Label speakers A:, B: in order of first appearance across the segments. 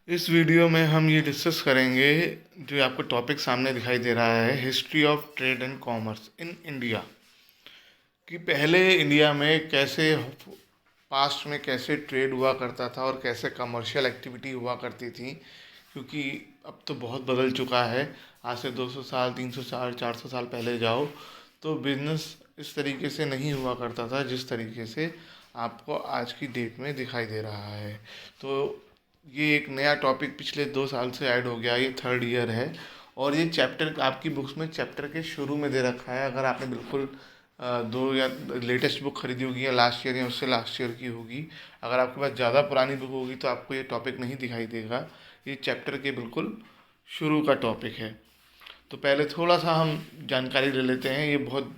A: इस वीडियो में हम ये डिस्कस करेंगे, जो आपको टॉपिक सामने दिखाई दे रहा है, history of trade and commerce in India. कि पहले इंडिया में कैसे, पास्ट में कैसे ट्रेड हुआ करता था और कैसे कमर्शियल एक्टिविटी हुआ करती थी। क्योंकि अब तो बहुत बदल चुका है। आज से 200 साल, 300 साल, 400 साल पहले जाओ तो बिजनेस इस तरीके से नहीं हुआ करता था जिस तरीके से आपको आज की डेट में दिखाई दे रहा है। तो ये एक नया टॉपिक पिछले 2 साल से ऐड हो गया, ये थर्ड ईयर है। और ये चैप्टर आपकी बुक्स में चैप्टर के शुरू में दे रखा है। अगर आपने बिल्कुल दो या लेटेस्ट बुक खरीदी होगी या लास्ट ईयर या उससे लास्ट ईयर की होगी, अगर आपके पास ज़्यादा पुरानी बुक होगी तो आपको ये टॉपिक नहीं दिखाई देगा। ये चैप्टर के बिल्कुल शुरू का टॉपिक है। तो पहले थोड़ा सा हम जानकारी ले लेते हैं, ये बहुत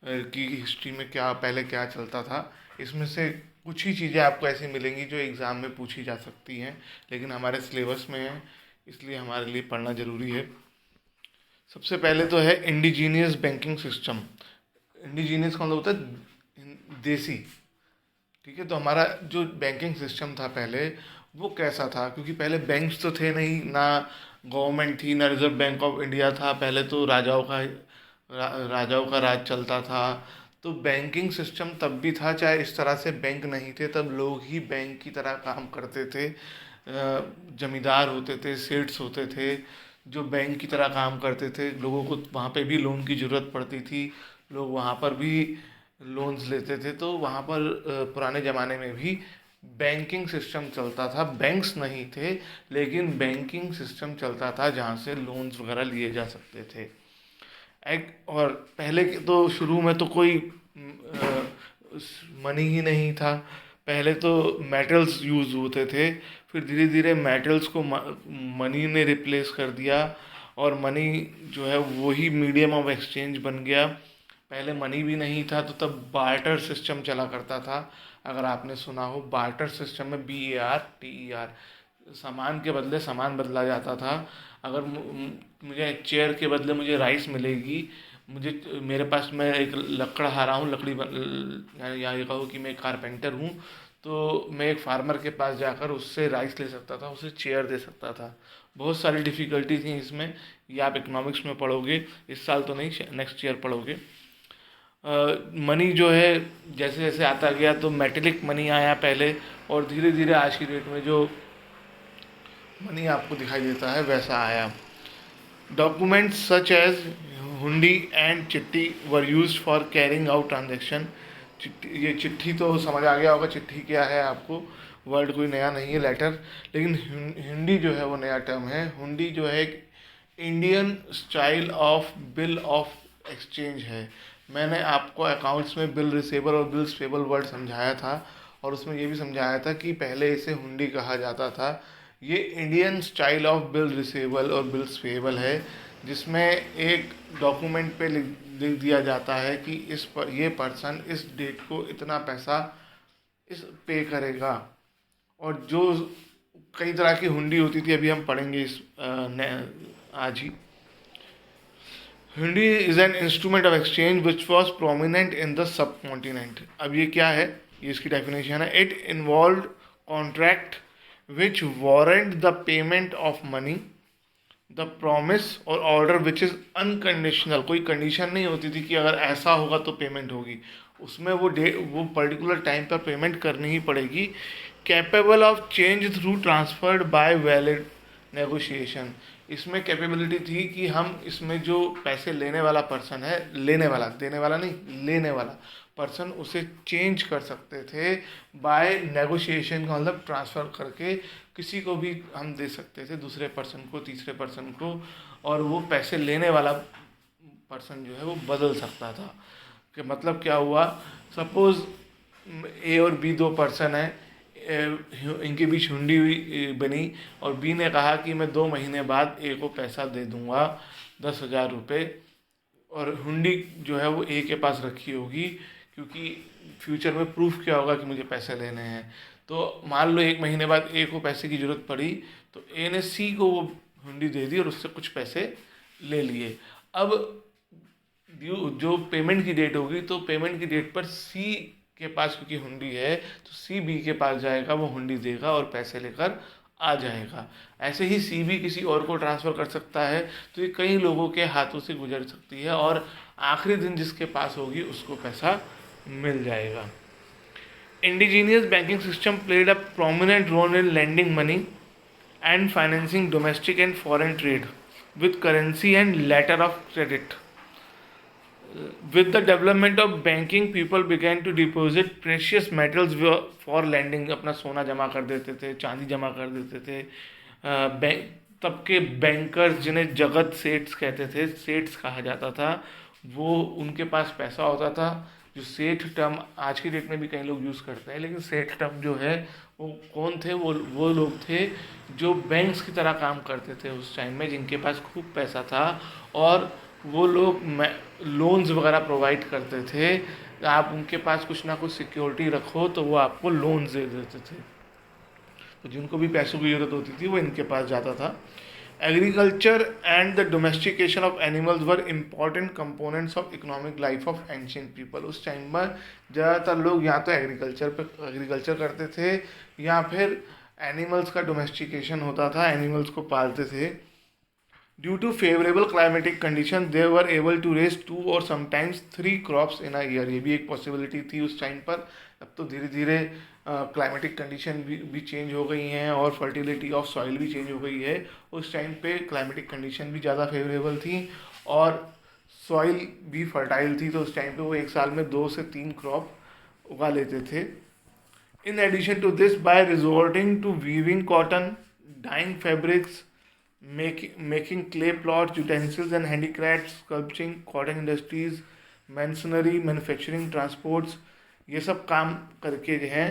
A: की हिस्ट्री में क्या पहले क्या चलता था। इसमें से कुछ ही चीज़ें आपको ऐसी मिलेंगी जो एग्ज़ाम में पूछी जा सकती हैं, लेकिन हमारे सिलेबस में है, इसलिए हमारे लिए पढ़ना ज़रूरी है। सबसे पहले तो है इंडिजीनियस बैंकिंग सिस्टम। इंडिजीनियस का मतलब होता है देसी। ठीक है, तो हमारा जो बैंकिंग सिस्टम था पहले, वो कैसा था? क्योंकि पहले बैंक्स तो थे नहीं ना, गवर्नमेंट थी ना, रिजर्व बैंक ऑफ इंडिया था। पहले तो राजाओं का राज चलता था। तो बैंकिंग सिस्टम तब भी था, चाहे इस तरह से बैंक नहीं थे, तब लोग ही बैंक की तरह काम करते थे। जमींदार होते थे, सेठ्स होते थे, जो बैंक की तरह काम करते थे। लोगों को वहाँ पे भी लोन की ज़रूरत पड़ती थी, लोग वहाँ पर भी लोन्स लेते थे। तो वहाँ पर पुराने ज़माने में भी बैंकिंग सिस्टम चलता था। बैंक्स नहीं थे, लेकिन बैंकिंग सिस्टम चलता था जहाँ से लोन्स वगैरह लिए जा सकते थे। एक और पहले के तो शुरू में तो कोई मनी ही नहीं था। पहले तो मेटल्स यूज़ होते थे, फिर धीरे धीरे मेटल्स को मनी ने रिप्लेस कर दिया, और मनी जो है वही मीडियम ऑफ एक्सचेंज बन गया। पहले मनी भी नहीं था, तो तब बार्टर सिस्टम चला करता था। अगर आपने सुना हो, बार्टर सिस्टम में BARTER, सामान के बदले सामान बदला जाता था। अगर मुझे चेयर के बदले मुझे राइस मिलेगी, मेरे पास, मैं एक लकड़हारा हूँ, या ये कहो कि मैं एक कारपेंटर हूँ, तो मैं एक फार्मर के पास जाकर उससे राइस ले सकता था, उसे चेयर दे सकता था। बहुत सारी डिफ़िकल्टी थी इसमें। ये आप इकोनॉमिक्स में पढ़ोगे, इस साल तो नहीं, नेक्स्ट ईयर पढ़ोगे। मनी जो है जैसे जैसे आता गया, तो मेटेलिक मनी आया पहले, और धीरे धीरे आज की डेट में जो मनी आपको दिखाई देता है वैसा आया। डॉक्यूमेंट्स सच एज हुंडी एंड चिट्ठी were used for carrying out transaction. ये चिट्ठी तो समझ आ गया होगा, चिट्ठी क्या है आपको, वर्ड कोई नया नहीं है, लेटर। लेकिन हुंडी जो है वो नया टर्म है। हुंडी जो है एक Indian style of bill of exchange है। मैंने आपको अकाउंट्स में बिल रिसीवर और बिल्स पेबल वर्ड समझाया था, और उसमें ये भी समझाया था कि पहले इसे हुंडी कहा जाता था। ये Indian style of bill receivable और बिल्स पेएबल है, जिसमें एक डॉक्यूमेंट पे लिख दिया जाता है कि ये पर्सन इस डेट को इतना पैसा इस पे करेगा। और जो कई तरह की हुंडी होती थी, अभी हम पढ़ेंगे आज ही। हुंडी is an instrument of exchange which was prominent in the sub continent. अब ये क्या है, ये इसकी डेफिनेशन है। It involve contract which warrant the payment of money, the promise और ऑर्डर विच इज़ अनकंडीशनल। कोई कंडीशन नहीं होती थी कि अगर ऐसा होगा तो पेमेंट होगी, उसमें वो पर्टिकुलर टाइम पर पेमेंट करनी ही पड़ेगी। Capable of change through transferred by valid negotiation. इसमें कैपेबिलिटी थी कि हम इसमें जो पैसे लेने वाला पर्सन है, लेने वाला, देने वाला नहीं, लेने वाला पर्सन, उसे चेंज कर सकते थे बाय नेगोशिएशन का मतलब ट्रांसफ़र करके किसी को भी हम दे सकते थे, दूसरे पर्सन को, तीसरे पर्सन को, और वो पैसे लेने वाला पर्सन जो है वो बदल सकता था। कि मतलब क्या हुआ, सपोज़ A और B दो पर्सन हैं, इनके बीच हुंडी बनी, और बी ने कहा कि मैं 2 महीने बाद ए को पैसा दे दूंगा 10,000 रुपये, और हुंडी जो है वो ए के पास रखी होगी, क्योंकि फ्यूचर में प्रूफ क्या होगा कि मुझे पैसे लेने हैं। तो मान लो 1 महीने बाद ए को पैसे की ज़रूरत पड़ी, तो ए ने सी को वो हुंडी दे दी और उससे कुछ पैसे ले लिए। अब जो पेमेंट की डेट होगी, तो पेमेंट की डेट पर सी के पास क्योंकि हुंडी है, तो सी बी के पास जाएगा, वो हुंडी देगा और पैसे लेकर आ जाएगा। ऐसे ही सी भी किसी और को ट्रांसफ़र कर सकता है, तो ये कई लोगों के हाथों से गुजर सकती है और आखिरी दिन जिसके पास होगी उसको पैसा मिल जाएगा। Indigenous banking system played a prominent role in lending money and financing domestic and foreign trade with currency and letter of credit. With the development of banking, people began to deposit precious metals for lending. अपना सोना जमा कर देते थे, चांदी जमा कर देते थे। तब के बैंकर्स, जिन्हें जगत सेठ्स कहते थे, सेठ्स कहा जाता था, वो उनके पास पैसा होता था। जो सेठ टर्म आज की डेट में भी कई लोग यूज़ करते हैं, लेकिन सेठ टर्म जो है वो कौन थे? वो लोग थे जो बैंक्स की तरह काम करते थे उस टाइम में, जिनके पास खूब पैसा था और वो लोग लोन्स वगैरह प्रोवाइड करते थे। आप उनके पास कुछ ना कुछ सिक्योरिटी रखो तो वो आपको लोन्स दे देते थे। तो जिनको भी पैसों की ज़रूरत होती थी वो इनके पास जाता था। Agriculture and the domestication of animals were important components of economic life of ancient people. उस टाइम में ज़्यादातर लोग या तो एग्रीकल्चर करते थे या फिर एनिमल्स का डोमेस्टिकेशन होता था, एनिमल्स को पालते थे। Due to favourable climatic condition they were able to raise 2 और sometimes 3 crops in a year. ये भी एक पॉसिबिलिटी थी उस टाइम पर। अब तो धीरे धीरे क्लाइमेटिक कंडीशन भी चेंज हो गई हैं और फर्टिलिटी ऑफ सॉइल भी चेंज हो गई है। उस टाइम पे क्लाइमेटिक कंडीशन भी ज़्यादा फेवरेबल थी और सॉइल भी फर्टाइल थी, तो उस टाइम पे वो एक साल में 2 से 3 क्रॉप उगा लेते थे। In addition to this, by resorting to weaving cotton, dyeing fabrics, making clay plots, utensils and handicrafts, sculpting, cotton industries, masonry, manufacturing, transports, ये सब काम करके जो है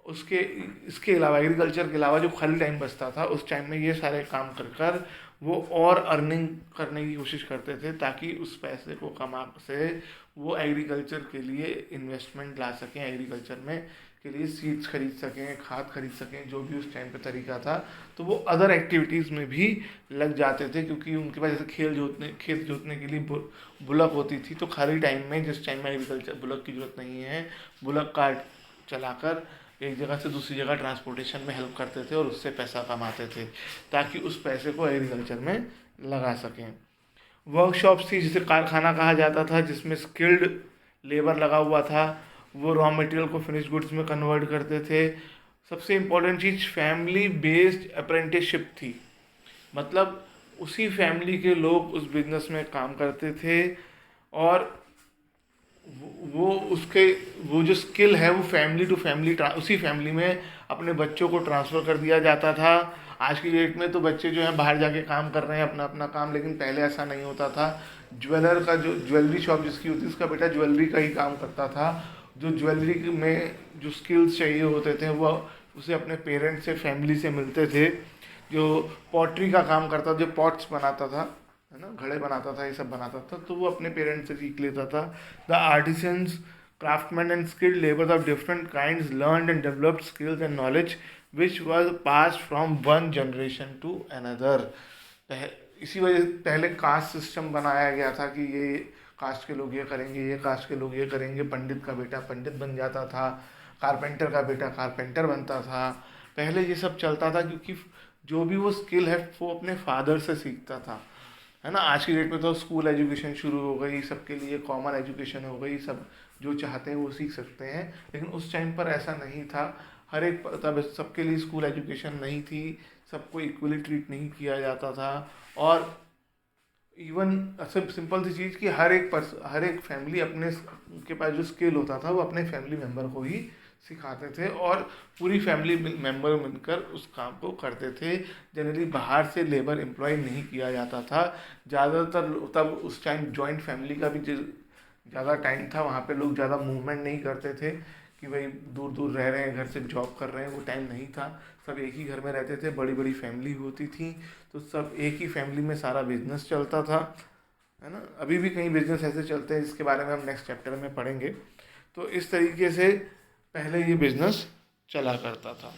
A: इसके अलावा एग्रीकल्चर के अलावा जो खाली टाइम बचता था उस टाइम में ये सारे काम कर कर वो और अर्निंग करने की कोशिश करते थे, ताकि उस पैसे को कमा से वो एग्रीकल्चर के लिए इन्वेस्टमेंट ला सकें, एग्रीकल्चर में के लिए सीड्स खरीद सकें, खाद खरीद सकें, जो भी उस टाइम पे तरीका था। तो वो अदर एक्टिविटीज़ में भी लग जाते थे, क्योंकि उनके पास जैसे खेत जोतने के लिए बुलक होती थी, तो खाली टाइम में, जिस टाइम में एग्रीकल्चर बुलक की ज़रूरत नहीं है, बुलक कार्ट चलाकर एक जगह से दूसरी जगह ट्रांसपोर्टेशन में हेल्प करते थे और उससे पैसा कमाते थे, ताकि उस पैसे को एग्रीकल्चर में लगा सकें। वर्कशॉप्स थी, जिसे कारखाना कहा जाता था, जिसमें स्किल्ड लेबर लगा हुआ था। वो रॉ मटेरियल को फिनिश गुड्स में कन्वर्ट करते थे। सबसे इम्पोर्टेंट चीज़ फैमिली बेस्ड अप्रेंटिसशिप थी, मतलब उसी फैमिली के लोग उस बिज़नेस में काम करते थे और वो जो स्किल है वो फैमिली टू फैमिली उसी फैमिली में अपने बच्चों को ट्रांसफ़र कर दिया जाता था। आज की डेट में तो बच्चे जो हैं बाहर जाके काम कर रहे हैं अपना अपना काम, लेकिन पहले ऐसा नहीं होता था। ज्वेलर का जो ज्वेलरी शॉप जिसकी होती है उसका बेटा ज्वेलरी का ही काम करता था। जो ज्वेलरी में जो स्किल्स चाहिए होते थे वो उसे अपने पेरेंट्स से, फैमिली से मिलते थे। जो पॉटरी का काम करता, जो पॉट्स बनाता था, है ना, घड़े बनाता था, ये सब बनाता था, तो वो अपने पेरेंट्स से सीख लेता था। The artisans, craftsman and skilled labour of different kinds learned and developed skills and knowledge which was passed from one generation to another. इसी वजह से पहले कास्ट सिस्टम बनाया गया था कि ये कास्ट के लोग ये करेंगे, ये कास्ट के लोग ये करेंगे। पंडित का बेटा पंडित बन जाता था, कारपेंटर का बेटा कारपेंटर बनता था। पहले ये सब चलता था क्योंकि जो भी वो स्किल है वो अपने फादर से सीखता था, है ना। आज की डेट में तो स्कूल एजुकेशन शुरू हो गई, सबके लिए कॉमन एजुकेशन हो गई, सब जो चाहते हैं वो सीख सकते हैं। लेकिन उस टाइम पर ऐसा नहीं था। हर एक तब सबके लिए स्कूल एजुकेशन नहीं थी, सबको इक्वली ट्रीट नहीं किया जाता था। और इवन सिंपल सी चीज़ कि हर एक फैमिली अपने के पास जो स्किल होता था वो अपने फैमिली मेम्बर को ही सिखाते थे और पूरी फैमिली मेम्बर मिलकर उस काम को करते थे। जनरली बाहर से लेबर एम्प्लॉय नहीं किया जाता था ज़्यादातर। तब उस टाइम जॉइंट फैमिली का भी ज़्यादा टाइम था, वहाँ पे लोग ज़्यादा मूवमेंट नहीं करते थे कि भाई दूर दूर रह रहे हैं, घर से जॉब कर रहे हैं, वो टाइम नहीं था। सब एक ही घर में रहते थे, बड़ी बड़ी फैमिली होती थी, तो सब एक ही फैमिली में सारा बिजनेस चलता था, है ना। अभी भी कई बिजनेस ऐसे चलते हैं जिसके बारे में हम नेक्स्ट चैप्टर में पढ़ेंगे। तो इस तरीके से पहले ये बिजनेस चला करता था।